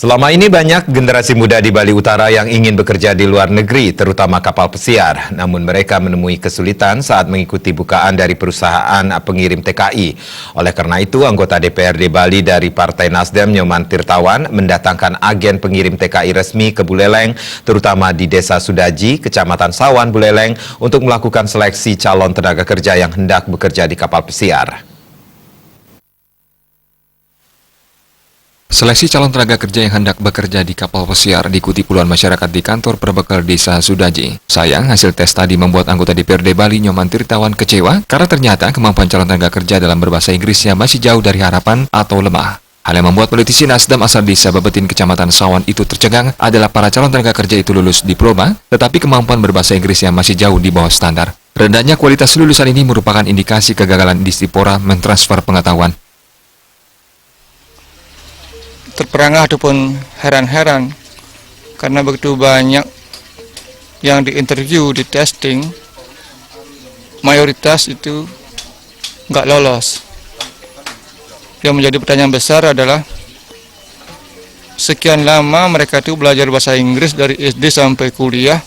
Selama ini banyak generasi muda di Bali Utara yang ingin bekerja di luar negeri, terutama kapal pesiar. Namun mereka menemui kesulitan saat mengikuti bukaan dari perusahaan pengirim TKI. Oleh karena itu, anggota DPRD Bali dari Partai Nasdem, Nyoman Tirtawan, mendatangkan agen pengirim TKI resmi ke Buleleng, terutama di Desa Sudaji, Kecamatan Sawan, Buleleng, untuk melakukan seleksi calon tenaga kerja yang hendak bekerja di kapal pesiar. Seleksi calon tenaga kerja yang hendak bekerja di kapal pesiar diikuti puluhan masyarakat di kantor perbekal Desa Sudaji. Sayang, hasil tes tadi membuat anggota DPRD Bali Nyoman Tirtawan kecewa karena ternyata kemampuan calon tenaga kerja dalam berbahasa Inggrisnya masih jauh dari harapan atau lemah. Hal yang membuat politisi Nasdem asal Desa Bebetin Kecamatan Sawan itu tercengang adalah para calon tenaga kerja itu lulus diploma, tetapi kemampuan berbahasa Inggrisnya masih jauh di bawah standar. Rendahnya kualitas lulusan ini merupakan indikasi kegagalan Distipora mentransfer pengetahuan. Terperangah ataupun heran-heran karena begitu banyak yang diinterview, di testing, mayoritas itu nggak lolos. Yang menjadi pertanyaan besar adalah sekian lama mereka itu belajar bahasa Inggris dari SD sampai kuliah,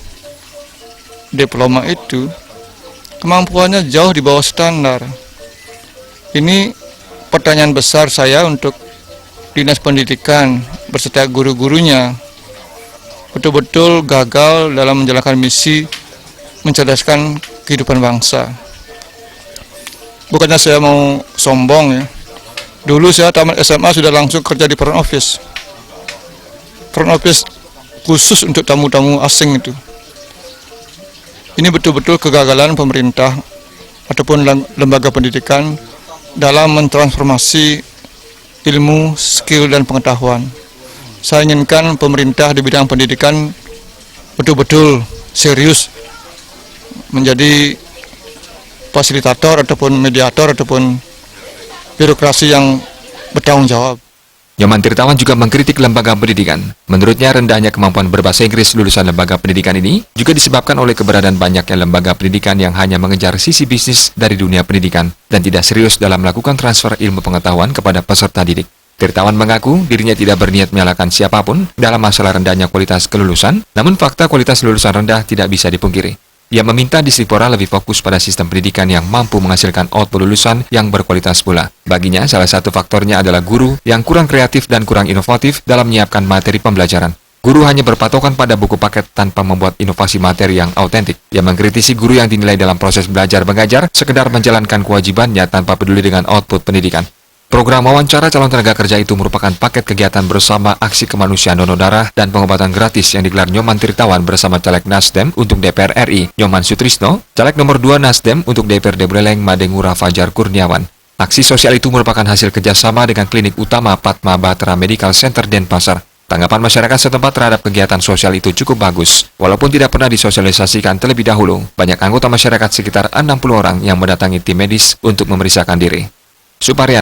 diploma itu kemampuannya jauh di bawah standar. Ini pertanyaan besar saya untuk Dinas Pendidikan berserta guru-gurunya betul-betul gagal dalam menjalankan misi mencerdaskan kehidupan bangsa. Bukannya saya mau sombong ya. Dulu saya tamat SMA sudah langsung kerja di front office. Front office khusus untuk tamu-tamu asing itu. Ini betul-betul kegagalan pemerintah ataupun lembaga pendidikan dalam mentransformasi ilmu, skill, dan pengetahuan. Saya inginkan pemerintah di bidang pendidikan betul-betul serius menjadi fasilitator ataupun mediator ataupun birokrasi yang bertanggung jawab. Nyoman Tirtawan juga mengkritik lembaga pendidikan. Menurutnya, rendahnya kemampuan berbahasa Inggris lulusan lembaga pendidikan ini juga disebabkan oleh keberadaan banyaknya lembaga pendidikan yang hanya mengejar sisi bisnis dari dunia pendidikan dan tidak serius dalam melakukan transfer ilmu pengetahuan kepada peserta didik. Tirtawan mengaku dirinya tidak berniat menyalahkan siapapun dalam masalah rendahnya kualitas kelulusan, namun fakta kualitas lulusan rendah tidak bisa dipungkiri. Ia meminta Distipora lebih fokus pada sistem pendidikan yang mampu menghasilkan output lulusan yang berkualitas pula. Baginya, salah satu faktornya adalah guru yang kurang kreatif dan kurang inovatif dalam menyiapkan materi pembelajaran. Guru hanya berpatokan pada buku paket tanpa membuat inovasi materi yang autentik. Ia mengkritisi guru yang dinilai dalam proses belajar mengajar sekedar menjalankan kewajibannya tanpa peduli dengan output pendidikan. Program wawancara calon tenaga kerja itu merupakan paket kegiatan bersama aksi kemanusiaan donor darah dan pengobatan gratis yang digelar Nyoman Tirtawan bersama caleg Nasdem untuk DPR RI, Nyoman Sutrisno, caleg nomor 2 Nasdem untuk DPRD Buleleng, Madengura Fajar Kurniawan. Aksi sosial itu merupakan hasil kerjasama dengan Klinik Utama Padma Bahtera Medical Center Denpasar. Tanggapan masyarakat setempat terhadap kegiatan sosial itu cukup bagus. Walaupun tidak pernah disosialisasikan terlebih dahulu, banyak anggota masyarakat sekitar 60 orang yang mendatangi tim medis untuk memeriksakan diri. Suparya